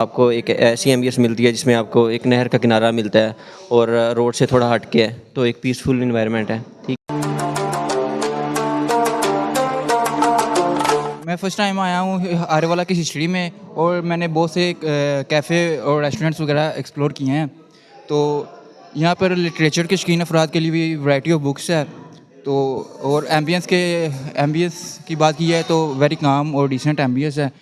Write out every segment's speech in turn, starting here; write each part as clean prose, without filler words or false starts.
आपको एक ऐसी एम्बियंस मिलती है जिसमें आपको एक नहर का किनारा मिलता है और रोड से थोड़ा हट के है, तो एक पीसफुल इन्वायरमेंट है। ठीक। मैं फ़र्स्ट टाइम आया हूँ आर्यवाला की हिस्ट्री में, और मैंने बहुत से कैफ़े और रेस्टोरेंट्स वगैरह एक्सप्लोर किए हैं। तो यहाँ पर लिटरेचर के शौकीन अफराद के लिए भी वैरायटी ऑफ बुक्स है। तो और एम्बियंस की बात की है तो वेरी काम और डिसेंट एम्बियंस है।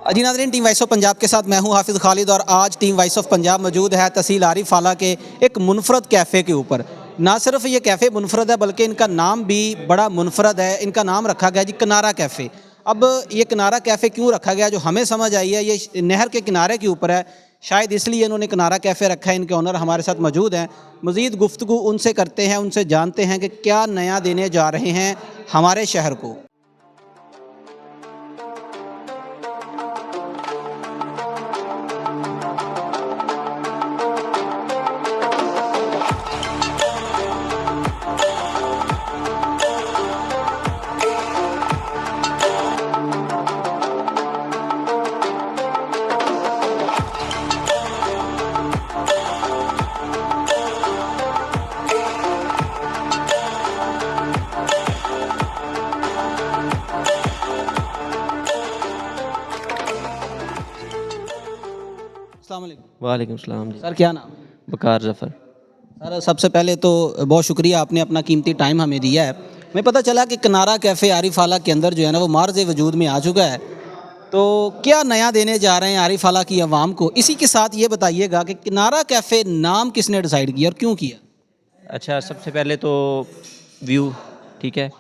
जी नाज़रीन, टीम वॉइस ऑफ पंजाब के साथ मैं हूं हाफिज़ खालिद और आज टीम वॉइस ऑफ पंजाब मौजूद है तहसील आरिफ आला के एक मुनफरद कैफ़े के ऊपर। ना सिर्फ ये कैफ़े मुनफरद है बल्कि इनका नाम भी बड़ा मुनफरद है। इनका नाम रखा गया जी किनारा कैफ़े। अब ये किनारा कैफ़े क्यों रखा गया, जो हमें समझ आई है, ये नहर के किनारे के ऊपर है। शायद इसलिए इन्होंने किनारा कैफ़े रखा है। इनके ओनर हमारे साथ मौजूद हैं। मज़ीद गुफ्तगू उनसे करते हैं, उनसे जानते हैं कि क्या नया देने जा रहे हैं हमारे शहर को। अस्सलाम वालेकुम। वालेकुम सलाम जी। सर क्या नाम है? बकार ज़फ़र। सर सबसे पहले तो बहुत शुक्रिया, आपने अपना कीमती टाइम हमें दिया है। हमें पता चला कि किनारा कैफ़े आरिफ आला के अंदर जो है ना वो मार्ज़ वजूद में आ चुका है। तो क्या नया देने जा रहे हैं आरिफ आला की आवाम को? इसी के साथ ये बताइएगा कि किनारा कैफ़े नाम किसने डिसाइड किया और क्यों किया? अच्छा, सबसे पहले तो व्यू, ठीक है।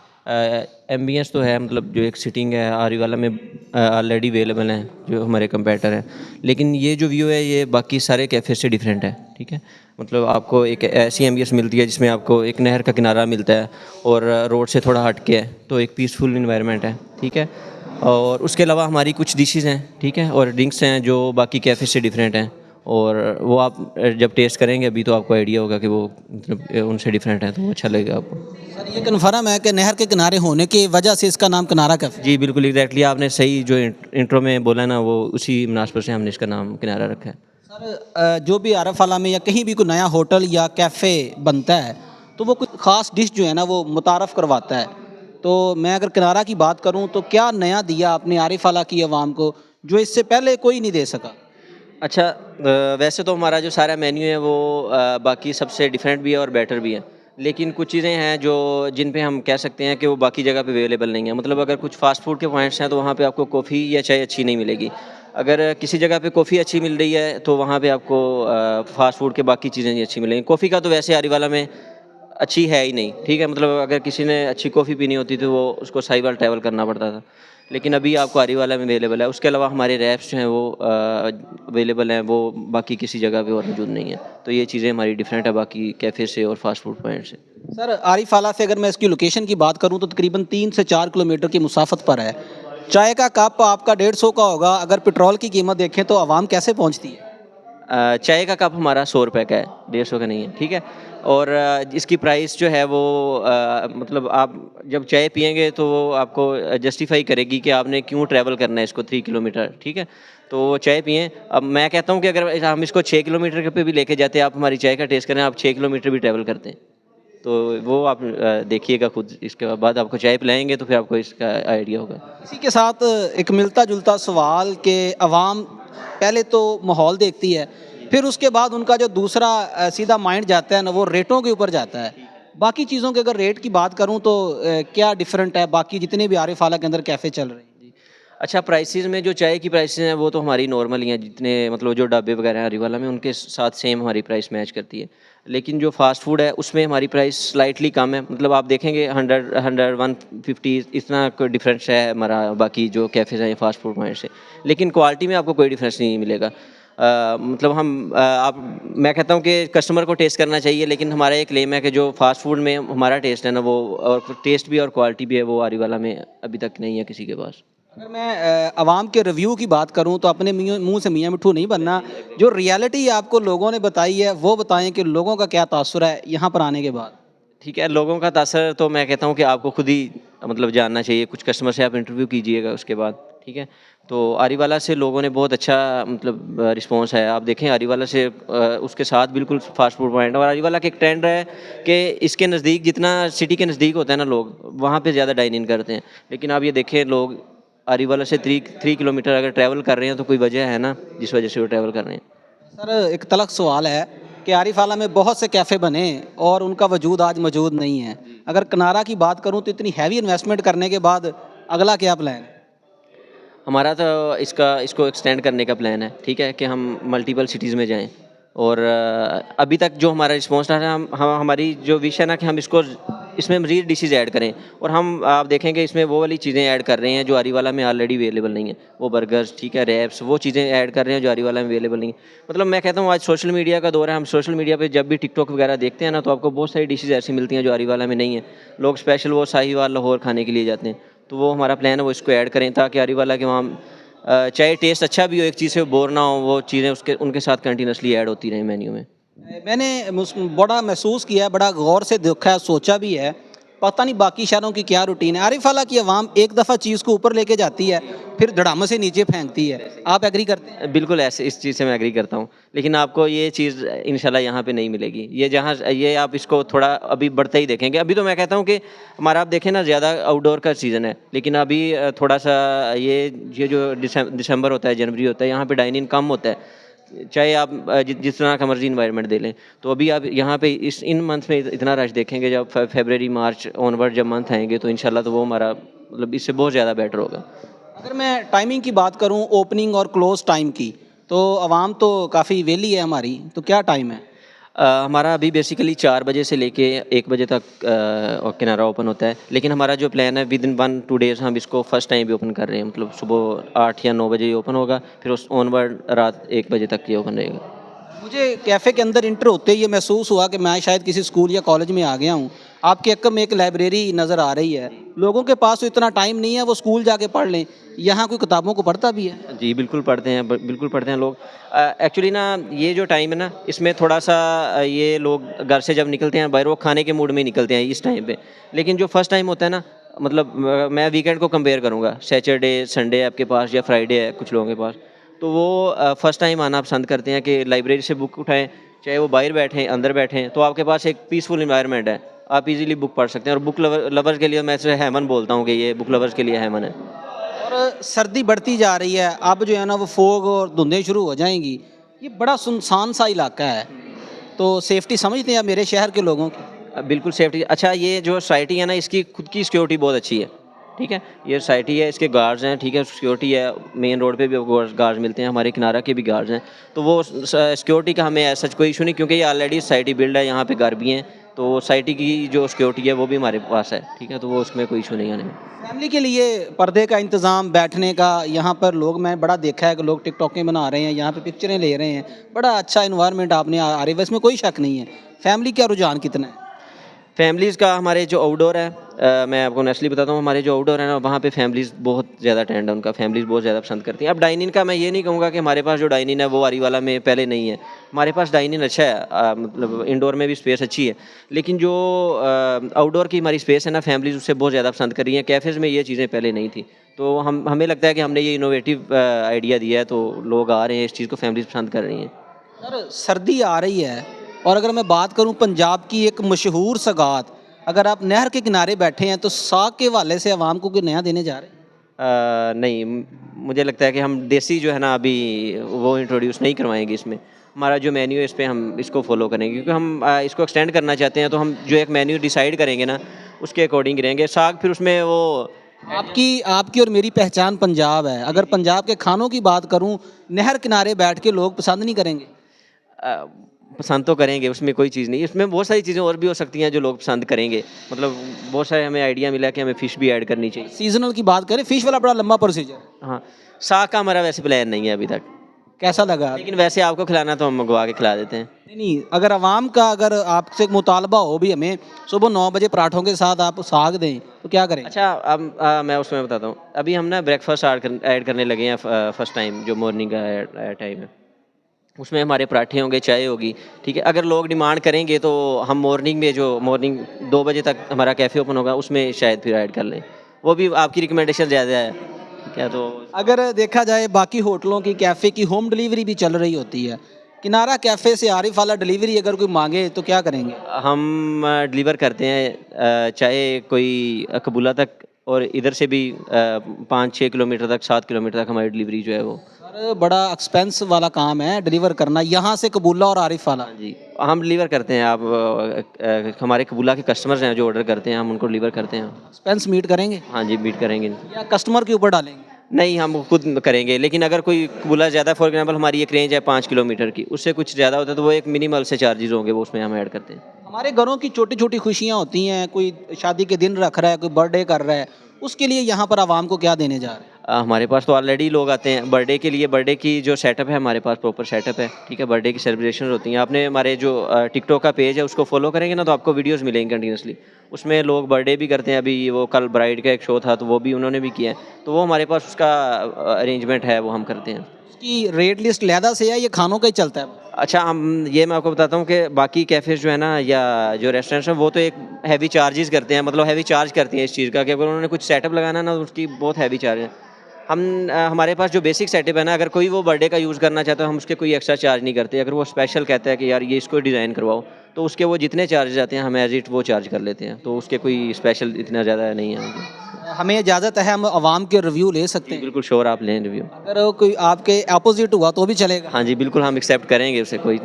एम्बियंस तो है, मतलब जो एक सिटिंग है आरी वाला में ऑलरेडी अवेलेबल हैं जो हमारे कंपेटर हैं, लेकिन ये जो व्यू है ये बाकी सारे कैफ़े से डिफरेंट है। ठीक है, मतलब आपको एक ऐसी एम्बियंस मिलती है जिसमें आपको एक नहर का किनारा मिलता है और रोड से थोड़ा हट के है, तो एक पीसफुल इन्वायरमेंट है। ठीक है, और उसके अलावा हमारी कुछ डिशेज़ हैं, ठीक है, और ड्रिंक्स हैं जो बाकी कैफ़े से डिफरेंट हैं, और वो आप जब टेस्ट करेंगे अभी तो आपको आइडिया होगा कि वो मतलब उनसे डिफरेंट है, तो वो अच्छा लगेगा आपको। सर ये कन्फर्म है कि नहर के किनारे होने की वजह से इसका नाम किनारा कैफ़े? जी बिल्कुल एग्जैक्टली, आपने सही जो इंट्रो में बोला ना, वो उसी मुनासबत से हमने इसका नाम किनारा रखा है। सर जो भी आरिफ आला में या कहीं भी कोई नया होटल या कैफ़े बनता है तो वो कुछ ख़ास डिश जो है ना वो मुतारफ़ करवाता है। तो मैं अगर किनारा की बात करूं तो क्या नया दिया आपने आरिफ आला की आवाम को जो इससे पहले कोई नहीं दे सका? अच्छा, वैसे तो हमारा जो सारा मेन्यू है वो बाकी सबसे डिफरेंट भी है और बेटर भी है, लेकिन कुछ चीज़ें हैं जो जिन पे हम कह सकते हैं कि वो बाकी जगह पे अवेलेबल नहीं है। मतलब अगर कुछ फ़ास्ट फूड के पॉइंट्स हैं तो वहाँ पे आपको कॉफ़ी या चाय अच्छी नहीं मिलेगी। अगर किसी जगह पे कॉफ़ी अच्छी मिल रही है तो वहाँ पे आपको फ़ास्ट फूड के बाकी चीज़ें नहीं अच्छी मिलेंगी। कॉफ़ी का तो वैसे आरीवाला में अच्छी है ही नहीं। ठीक है, मतलब अगर किसी ने अच्छी कॉफ़ी पीनी होती तो वो उसको साहिवाल ट्रैवल करना पड़ता था, लेकिन अभी आपको आरीवाला में अवेलेबल है। उसके अलावा हमारे रैप्स जो हैं वो अवेलेबल हैं, वो बाकी किसी जगह पे और मौजूद नहीं है। तो ये चीज़ें हमारी डिफरेंट है बाकी कैफ़े से और फास्ट फूड पॉइंट से। सर आरिफ आला से अगर मैं इसकी लोकेशन की बात करूं तो तकरीबन 3 से 4 किलोमीटर की मुसाफत पर है। चाय का कप आपका 150 का होगा, अगर पेट्रोल की कीमत देखें तो आवाम कैसे पहुंचती है? चाय का कप हमारा 100 रुपये का है, 150 का नहीं है। ठीक है, और इसकी प्राइस जो है वो मतलब आप जब चाय पियेंगे तो वो आपको जस्टिफाई करेगी कि आपने क्यों ट्रैवल करना है इसको 3 किलोमीटर। ठीक है, तो चाय पिएँ। अब मैं कहता हूँ कि अगर हम इसको 6 किलोमीटर पे भी लेके जाते हैं, आप हमारी चाय का टेस्ट करें, आप 6 किलोमीटर भी ट्रैवल करते हैं, तो वो आप देखिएगा खुद। इसके बाद आपको चाय पिलाएंगे तो फिर आपको इसका आइडिया होगा। इसी के साथ एक मिलता जुलता सवाल कि अवाम पहले तो माहौल देखती है, फिर उसके बाद उनका जो दूसरा सीधा माइंड जाता है ना वो रेटों के ऊपर जाता है। बाकी चीज़ों के अगर रेट की बात करूं तो क्या डिफरेंट है बाकी जितने भी आरिफ आला के अंदर कैफ़े चल रहे हैं? जी। अच्छा, प्राइसेज़ में जो चाय की प्राइसेज़ हैं वो तो हमारी नॉर्मल ही हैं, जितने मतलब जो ढाबे वगैरह हैं हरीवाला में उनके साथ सेम हमारी प्राइस मैच करती है। लेकिन जो फ़ास्ट फूड है उसमें हमारी प्राइस स्लाइटली कम है। मतलब आप देखेंगे 100 150 इतना कोई डिफरेंस है हमारा बाकी जो कैफ़ेज़ हैं फ़ास्ट फूड पॉइंट से। लेकिन क्वालिटी में आपको कोई डिफरेंस नहीं मिलेगा। मतलब मैं कहता हूँ कि कस्टमर को टेस्ट करना चाहिए, लेकिन हमारा ये क्लेम है कि जो फ़ास्ट फूड में हमारा टेस्ट है ना वो, और टेस्ट भी और क्वालिटी भी है, वो आरीवाला में अभी तक नहीं है किसी के पास। अगर मैं आवाम के रिव्यू की बात करूं तो अपने मुंह से मियां मिट्ठू नहीं बनना, जो रियलिटी आपको लोगों ने बताई है वो बताएं कि लोगों का क्या तासुर है यहाँ पर आने के बाद। ठीक है, लोगों का तासर तो मैं कहता हूँ कि आपको खुद ही मतलब जानना चाहिए, कुछ कस्टमर से आप इंटरव्यू कीजिएगा उसके बाद, ठीक है। तो आरीवाला से लोगों ने बहुत अच्छा मतलब रिस्पॉन्स है, आप देखें आरीवाला से उसके साथ बिल्कुल फास्ट फूड पॉइंट, और आरीवाला का एक ट्रेंड है कि इसके नज़दीक जितना सिटी के नज़दीक होता है ना लोग वहाँ पे ज़्यादा डाइन इन करते हैं, लेकिन आप ये देखें लोग आरीवाला से 3 किलोमीटर अगर ट्रैवल कर रहे हैं तो कोई वजह है ना जिस वजह से वो ट्रैवल कर रहे हैं। सर एक तलख सवाल है कि आरिफ आला में बहुत से कैफ़े बने और उनका वजूद आज मौजूद नहीं है। अगर किनारा की बात करूं तो इतनी हैवी इन्वेस्टमेंट करने के बाद अगला क्या प्लान है? हमारा तो इसको एक्सटेंड करने का प्लान है, ठीक है, कि हम मल्टीपल सिटीज़ में जाएं, और अभी तक जो हमारा रिस्पॉन्स रहा है, हम हमारी जो विश है ना कि हम इसमें मज़ीद डिशेज़ ऐड करें, और हम आप देखेंगे इसमें वो वाली चीज़ें ऐड कर रहे हैं जो आरीवाला में ऑलरेडी अवेलेबल नहीं है, वो बर्गर्स, ठीक है, रैप्स, वो चीज़ें ऐड कर रहे हैं जो आरीवाला में अवेलेबल नहीं है। मतलब मैं कहता हूँ आज सोशल मीडिया का दौर है, हम सोशल मीडिया पे जब भी टिकटॉक वगैरह देखते हैं ना तो आपको बहुत सारी डिशेज़ ऐसी मिलती हैं जो आरीवाला में नहीं है, लोग स्पेशल वो साहिवाल लाहौर खाने के लिए जाते हैं, तो वो हमारा प्लान है वो इसको ऐड करें ताकि आरीवाला के वहाँ चाहे टेस्ट अच्छा भी हो, एक चीज़ से बोर ना हो, वो चीज़ें उसके उनके साथ कंटिन्यूसली ऐड होती रहें मेन्यू में। मैंने बड़ा महसूस किया है, बड़ा गौर से देखा है, सोचा भी है, पता नहीं बाकी शहरों की क्या रूटीन है। आरिफ आला की आवाम एक दफ़ा चीज़ को ऊपर लेके जाती है फिर धड़ाम से नीचे फेंकती है, आप एग्री करते हैं? बिल्कुल ऐसे इस चीज़ से मैं एग्री करता हूँ, लेकिन आपको ये चीज़ इंशाल्लाह यहाँ पे नहीं मिलेगी, ये जहाँ ये आप इसको थोड़ा अभी बढ़ते ही देखेंगे। अभी तो मैं कहता हूँ कि हमारा आप देखें ना ज़्यादा आउटडोर का सीज़न है, लेकिन अभी थोड़ा सा ये जो दिसंबर होता है, जनवरी होता है, यहाँ पे डाइनिंग कम होता है, चाहे आप जिस तरह का मर्जी इन्वायरमेंट दे लें। तो अभी आप यहाँ पे इन मंथ में इतना रश देखेंगे, जब फरवरी मार्च ऑनवर्ड जब मंथ आएंगे तो इंशाल्लाह तो वो हमारा मतलब इससे बहुत ज़्यादा बेटर होगा। अगर मैं टाइमिंग की बात करूं, ओपनिंग और क्लोज टाइम की, तो आवाम तो काफ़ी वेली है हमारी, तो क्या टाइम है? हमारा अभी बेसिकली 4 बजे से लेके 1 बजे तक किनारा ओपन होता है, लेकिन हमारा जो प्लान है विद इन 1-2 डेज़ हम इसको फर्स्ट टाइम भी ओपन कर रहे हैं, मतलब सुबह 8 या 9 बजे ये ओपन होगा, फिर उस ऑनवर्ड रात 1 बजे तक ये ओपन रहेगा। मुझे कैफ़े के अंदर इंटर होते ही ये महसूस हुआ कि मैं शायद किसी स्कूल या कॉलेज में आ गया हूँ। आपके हक़ में एक लाइब्रेरी नज़र आ रही है। लोगों के पास तो इतना टाइम नहीं है वो स्कूल जाके पढ़ लें, यहाँ कोई किताबों को पढ़ता भी है? जी, बिल्कुल पढ़ते हैं, बिल्कुल पढ़ते हैं लोग। एक्चुअली ना ये जो टाइम है ना इसमें थोड़ा-सा ये लोग घर से जब निकलते हैं बाहर वो खाने के मूड में ही निकलते हैं इस टाइम पे। लेकिन जो फर्स्ट टाइम होता है ना, मतलब मैं वीकेंड को कंपेयर करूँगा, सैटरडे, संडे आपके पास या फ्राइडे है कुछ लोगों के पास, तो वो फर्स्ट टाइम आना पसंद करते हैं कि लाइब्रेरी से बुक उठाएँ, चाहे वो बाहर बैठें, अंदर बैठें, तो आपके पास एक पीसफुल एनवायरनमेंट है। आप इज़िली बुक पढ़ सकते हैं, और बुक लवर्स के लिए मैं इसे हेवन बोलता हूँ कि ये बुक लवर्स के लिए हेवन है। और सर्दी बढ़ती जा रही है, अब जो है ना वो फोग और धुंधें शुरू हो जाएंगी। ये बड़ा सुनसान सा इलाका है, तो सेफ्टी समझते हैं आप मेरे शहर के लोगों की? बिल्कुल सेफ्टी अच्छा, ये जो सोसाइटी है ना इसकी खुद की सिक्योरिटी बहुत अच्छी है, ठीक है, ये सोसाइटी है, इसके गार्ड्स हैं, ठीक है, सिक्योरिटी है, मेन रोड पे भी गार्ड्स मिलते हैं, हमारे किनारा के भी गार्ड्स हैं, तो वो सिक्योरिटी का हमें ऐसा कोई इशू नहीं, क्योंकि ये ऑलरेडी सोसाइटी बिल्ड है, यहाँ पे घर भी हैं, तो सोसाइटी की जो सिक्योरिटी है वो भी हमारे पास है, ठीक है, तो वो उसमें कोई इशू नहीं आने में। फैमिली के लिए पर्दे का इंतज़ाम, बैठने का, यहाँ पर लोग मैं बड़ा देखा है कि लोग टिकटॉकें बना रहे हैं, यहाँ पे पिक्चरें ले रहे हैं, बड़ा अच्छा इन्वायरमेंट आपने आ रही है, इसमें कोई शक नहीं है। फैमिली का रुझान कितना है? फैमिलीज़ का हमारे जो आउटडोर है, मैं आपको नेचुरली बताता हूँ, हमारे जो आउटडोर है ना वहाँ पे फैमिलीज़ बहुत ज़्यादा ट्रेंड है उनका, फैमिलीज़ बहुत ज़्यादा पसंद करती हैं। अब डाइनिंग का मैं ये नहीं कहूँगा कि हमारे पास जो डाइनिंग है वो आरीवाला में पहले नहीं है, हमारे पास डाइनिंग अच्छा है, मतलब इंडोर में भी स्पेस अच्छी है, लेकिन जो आउटडोर की हमारी स्पेस है ना फैमिलीज़ उससे बहुत ज़्यादा पसंद कर रही हैं। कैफ़ेज़ में ये चीज़ें पहले नहीं थी, तो हमें लगता है कि हमने ये इनोवेटिव आइडिया दिया है, तो लोग आ रहे हैं, इस चीज़ को फैमिलीज़ पसंद कर रही हैं। सर सर्दी आ रही है और अगर मैं बात करूं पंजाब की एक मशहूर सगात, अगर आप नहर के किनारे बैठे हैं तो साग के हवाले से आवाम को कोई नया देने जा रहे हैं? नहीं, मुझे लगता है कि हम देसी जो है ना अभी वो इंट्रोड्यूस नहीं करवाएंगे इसमें। हमारा जो मेन्यू है इस पे हम इसको फॉलो करेंगे, क्योंकि हम इसको एक्सटेंड करना चाहते हैं, तो हम जो एक मेन्यू डिसाइड करेंगे ना उसके अकॉर्डिंग रहेंगे। साग फिर उसमें वो आपकी आपकी और मेरी पहचान पंजाब है, अगर पंजाब के खानों की बात करूं, नहर किनारे बैठ के लोग पसंद नहीं करेंगे? अ, पसंद तो करेंगे, उसमें कोई चीज़ नहीं, इसमें बहुत सारी चीज़ें और भी हो सकती हैं जो लोग पसंद करेंगे। मतलब बहुत सारे हमें आइडिया मिला कि हमें फ़िश भी ऐड करनी चाहिए। सीजनल की बात करें, फिश वाला बड़ा लंबा प्रोसीजर है। हाँ, साग का हमारा वैसे प्लान नहीं है अभी तक, कैसा लगा? लेकिन वैसे आपको खिलाना तो हम मंगवा के खिला देते हैं। नहीं, अगर आवाम का अगर आपसे मुतालबा हो भी हमें सुबह 9 बजे पराठों के साथ आप साग दें तो क्या करें? अच्छा, अब मैं उसमें बताता हूँ। अभी हम ना ब्रेकफास्ट ऐड करने लगे हैं फर्स्ट टाइम, जो मॉर्निंग का टाइम है। उसमें हमारे पराठे होंगे, चाय होगी, ठीक है। अगर लोग डिमांड करेंगे तो हम मॉर्निंग 2 बजे तक हमारा कैफ़े ओपन होगा, उसमें शायद फिर ऐड कर लें। वो भी आपकी रिकमेंडेशन ज़्यादा है, ठीक है। तो अगर देखा जाए बाकी होटलों की कैफ़े की होम डिलीवरी भी चल रही होती है, किनारा कैफ़े से आरिफ वाला डिलीवरी अगर कोई मांगे तो क्या करेंगे? हम डिलीवर करते हैं, चाहे कोई कबूला तक, और इधर से भी 5-6 किलोमीटर तक, 7 किलोमीटर तक हमारी डिलीवरी जो है वो। सर बड़ा एक्सपेंस वाला काम है डिलीवर करना, यहाँ से कबूला और आरिफ वाला। हाँ जी, हम डिलीवर करते हैं। आप हमारे कबूला के कस्टमर्स हैं जो ऑर्डर करते हैं, हम उनको डिलीवर करते हैं। एक्सपेंस मीट करेंगे हाँ जी, बीट करेंगे। या कस्टमर के ऊपर डालेंगे? नहीं, हम खुद करेंगे, लेकिन अगर कोई कबूला ज़्यादा, फॉर एग्जांपल हमारी एक रेंज है 5 किलोमीटर की, उससे कुछ ज़्यादा होता है तो वो एक मिनिमल से चार्जेस होंगे, वो उसमें हम ऐड करते हैं। हमारे घरों की छोटी छोटी खुशियाँ होती हैं, कोई शादी के दिन रख रहा है, कोई बर्थडे कर रहा है, उसके लिए यहाँ पर आवाम को क्या देने जा रहे हैं? हमारे पास तो ऑलरेडी लोग आते हैं बर्थडे के लिए। बर्थडे की जो सेटअप है हमारे पास प्रॉपर सेटअप है, ठीक है। बर्थडे की सेलिब्रेशन होती हैं। आपने हमारे जो टिकटॉक का पेज है उसको फॉलो करेंगे ना, तो आपको वीडियोस मिलेंगी कंटिन्यूसली। उसमें लोग बर्थडे भी करते हैं। अभी वो कल ब्राइड का एक शो था तो वो भी उन्होंने भी किया है, तो वो हमारे पास उसका अरेंजमेंट है, वो हम करते हैं। उसकी रेट लिस्ट लहदा से है, ये खानों का ही चलता है? अच्छा, मैं आपको बताता हूँ कि बाकी कैफ़ेज़ जो है ना, या जो रेस्टोरेंट्स हैं, वो तो एक हैवी चार्जेस करते हैं, मतलब हैवी चार्ज करती हैं इस चीज़ का, कि अगर उन्होंने कुछ सेटअप लगाना ना, तो उसकी बहुत हैवी चार्ज है। हमारे पास जो बेसिक सेटअप है ना, अगर कोई वो बर्थडे का यूज़ करना चाहता है, हम उसके कोई एक्स्ट्रा चार्ज नहीं करते। अगर वो स्पेशल कहता है कि यार ये इसको डिज़ाइन करवाओ, तो उसके वो जितने चार्जेस आते हैं हम एज़ इट वो चार्ज कर लेते हैं, तो उसके कोई स्पेशल इतना ज़्यादा नहीं है। हमें इजाज़त है, हम आवाम के रिव्यू ले सकते हैं? बिल्कुल श्योर, आप लें रिव्यू। अगर वो कोई आपके अपोजिट हुआ तो भी चलेगा? हाँ जी, बिल्कुल, हम एक्सेप्ट करेंगे उसे। कोई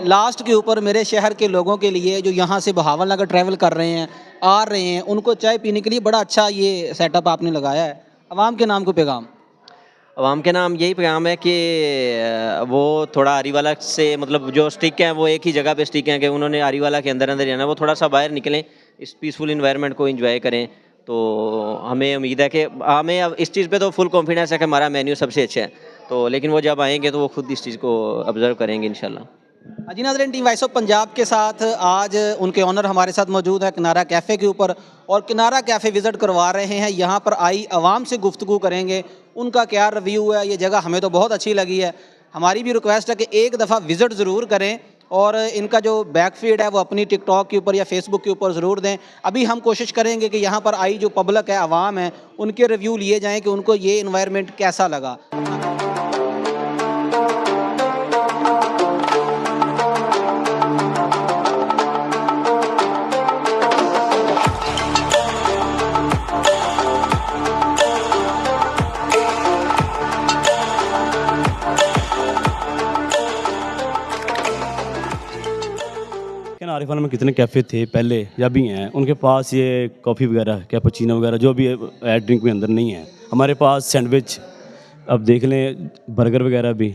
लास्ट के ऊपर मेरे शहर के लोगों के लिए जो यहाँ से बहावल नगर ट्रैवल कर रहे हैं, आ रहे हैं, उनको चाय पीने के लिए बड़ा अच्छा ये सेटअप आपने लगाया है, आवाम के नाम को पैगाम? अवाम के नाम यही पैगाम है कि वो थोड़ा आरीवाला से, मतलब जो स्टिक हैं वो एक ही जगह पे स्टिक हैं, कि उन्होंने आरीवाला के अंदर रहना, वो थोड़ा सा बाहर निकलें, इस पीसफुल इन्वायरमेंट को एंजॉय करें। तो हमें उम्मीद है कि हमें अब इस चीज़ पे तो फुल कॉन्फिडेंस है कि हमारा मेन्यू सबसे अच्छा है, तो लेकिन वो जब आएंगे तो वो खुद इस चीज़ को ऑब्जर्व करेंगे इंशाल्लाह। जी नाज़रीन, टीम वॉइस ऑफ पंजाब के साथ आज उनके ऑनर हमारे साथ मौजूद है किनारा कैफ़े के ऊपर, और किनारा कैफ़े विज़िट करवा रहे हैं। यहाँ पर आई आवाम से गुफ्तगू करेंगे, उनका क्या रिव्यू है। ये जगह हमें तो बहुत अच्छी लगी है। हमारी भी रिक्वेस्ट है कि एक दफ़ा विज़िट ज़रूर करें, और इनका जो बैक फीड है वो अपनी टिकटॉक के ऊपर या फेसबुक के ऊपर ज़रूर दें। अभी हम कोशिश करेंगे कि यहाँ पर आई जो पब्लिक है, आवाम है, उनके रिव्यू लिए जाएँ कि उनको ये इन्वायरमेंट कैसा लगा। लेकिन आरिफ वाला में कितने कैफ़े थे पहले या भी हैं, उनके पास ये कॉफ़ी वगैरह, कैपुचिनो वगैरह जो भी एड ड्रिंक में अंदर नहीं है। हमारे पास सैंडविच, अब देख लें, बर्गर वगैरह भी,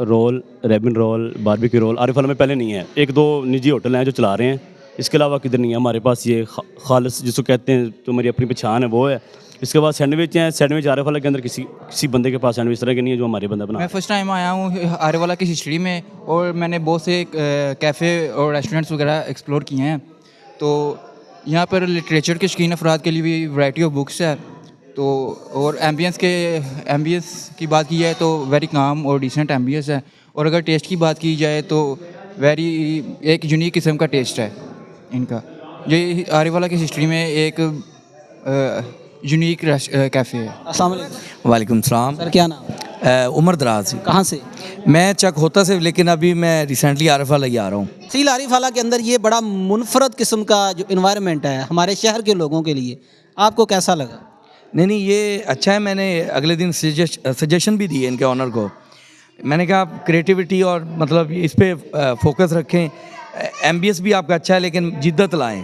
रोल, रेबिन रोल, बारबेक्यू रोल आरिफ वाला में पहले नहीं है। एक दो निजी होटल हैं जो चला रहे हैं, इसके अलावा किधर नहीं है। हमारे पास ये खालिस जिसको कहते हैं, जो मेरी अपनी पहचान है वो है। इसके बाद सैंडविच हैं। सैंडविच आरिफ वाला के अंदर किसी बंदे के पास सैंडविच इस तरह के नहीं है जो हमारे बंदा बना। मैं फ़र्स्ट टाइम आया हूँ आरिफ वाला की हिस्ट्री में, और मैंने बहुत से कैफ़े और रेस्टोरेंट्स वगैरह एक्सप्लोर किए हैं। तो यहाँ पर लिटरेचर के शौकीन अफराद के लिए भी वैरायटी ऑफ बुक्स है। तो और एम्बियंस की बात की जाए तो वेरी काम और डिसेंट एम्बियंस है। और अगर टेस्ट की बात की जाए तो वेरी एक यूनिक किस्म का टेस्ट है इनका। ये आरिफ वाला की हिस्ट्री में एक यूनिक कैफ़े है। अस्सलाम वालेकुम। वालेकुम सलाम। सर क्या नाम? उमर दराज। कहाँ से? मैं चक होता से, लेकिन अभी मैं रिसेंटली आरिफ वाला ही आ रहा हूँ। तहसील आरिफ वाला के अंदर ये बड़ा मुनफरद किस्म का जो इन्वायरमेंट है हमारे शहर के लोगों के लिए, आपको कैसा लगा? नहीं, ये अच्छा है। मैंने अगले दिन सजेशन भी दिए इनके ऑनर को। मैंने कहा आप क्रिएटिविटी और मतलब इस पर फोकस रखें। एम्बियंस भी आपका अच्छा है, लेकिन जिद्दत लाएं,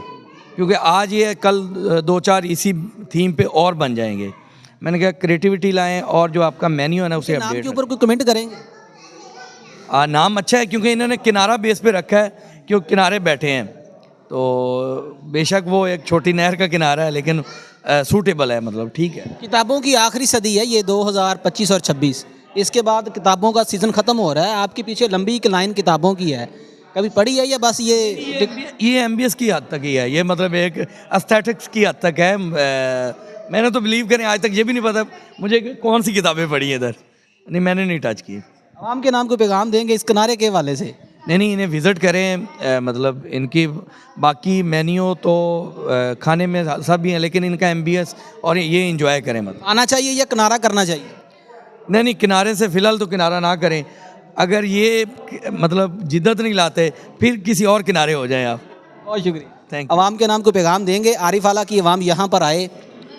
क्योंकि आज ये कल 2-4 इसी थीम पे और बन जाएंगे। मैंने कहा क्रिएटिविटी लाएं, और जो आपका मेन्यू है ना उसे नाम अपडेट के ऊपर कोई कमेंट करेंगे? नाम अच्छा है, क्योंकि इन्होंने किनारा बेस पे रखा है, क्योंकि किनारे बैठे हैं। तो बेशक वो एक छोटी नहर का किनारा है, लेकिन सूटेबल है, मतलब ठीक है। किताबों की आखिरी सदी है ये 2025 और 26। इसके बाद किताबों का सीज़न ख़त्म हो रहा है, आपके पीछे लंबी एक लाइन किताबों की है, कभी पढ़ी है या बस ये एमबीएस की हद तक ही है, ये मतलब एक एस्थेटिक्स की हद तक है। मैंने तो बिलीव करें आज तक ये भी नहीं पता मुझे कि कौन सी किताबें पढ़ी हैं इधर, नहीं मैंने नहीं टच की। आवाम के नाम को पैगाम देंगे इस किनारे के हवाले से? नहीं, इन्हें विज़िट करें, मतलब इनकी बाकी मेन्यू तो खाने में सब भी हैं, लेकिन इनका एमबीएस और ये इंजॉय करें मतलब। आना चाहिए या किनारा करना चाहिए? नहीं, किनारे से फ़िलहाल तो किनारा ना करें, अगर ये मतलब जिद्दत नहीं लाते फिर किसी और किनारे हो जाएं आप। बहुत शुक्रिया। Thank you. आवाम के नाम को पैगाम देंगे, आरिफ आला की आवाम यहाँ पर आए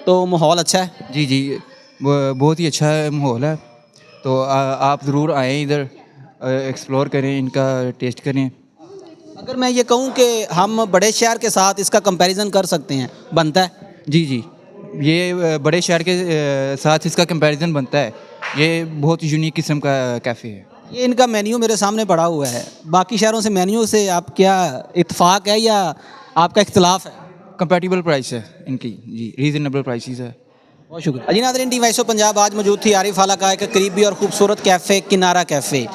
तो माहौल अच्छा है? जी जी, बहुत ही अच्छा माहौल है, तो आप ज़रूर आएँ इधर, एक्सप्लोर करें, इनका टेस्ट करें। अगर मैं ये कहूँ कि हम बड़े शहर के साथ इसका कंपैरिजन कर सकते हैं, बनता है? जी जी, ये बड़े शहर के साथ इसका कंपैरिजन बनता है, ये बहुत यूनिक किस्म का कैफ़े है। ये इनका मेन्यू मेरे सामने पड़ा हुआ है, बाकी शहरों से मेन्यू से आप क्या इत्तेफाक है या आपका इख्तलाफ है? कंपैटिबल प्राइस है इनकी, जी रीज़नेबल प्राइसेस है। बहुत शुक्रिया जी। नाज़रीन, टीम वॉइस ऑफ पंजाब आज मौजूद थी आरिफ आला का एक करीबी और खूबसूरत कैफ़े किनारा कैफ़े।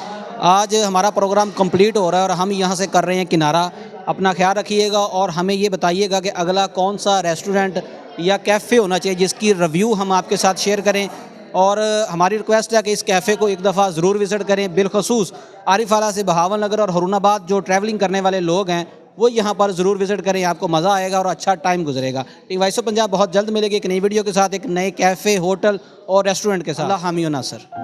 आज हमारा प्रोग्राम कंप्लीट हो रहा है और हम यहाँ से कर रहे हैं किनारा। अपना ख्याल रखिएगा और हमें ये बताइएगा कि अगला कौन सा रेस्टोरेंट या कैफ़े होना चाहिए जिसकी रिव्यू हम आपके साथ शेयर करें। और हमारी रिक्वेस्ट है कि इस कैफ़े को एक दफ़ा ज़रूर विज़िट करें, बिलखसूस आरिफ आला से बहावन नगर और हरूनाबाद जो ट्रैवलिंग करने वाले लोग हैं वो यहाँ पर ज़रूर विज़िट करें, आपको मज़ा आएगा और अच्छा टाइम गुजरेगा। टीम वॉइस ऑफ पंजाब बहुत जल्द मिलेगी एक नई वीडियो के साथ, एक नए कैफ़े, होटल और रेस्टोरेंट के साथ। अल्लाह हामी नासर।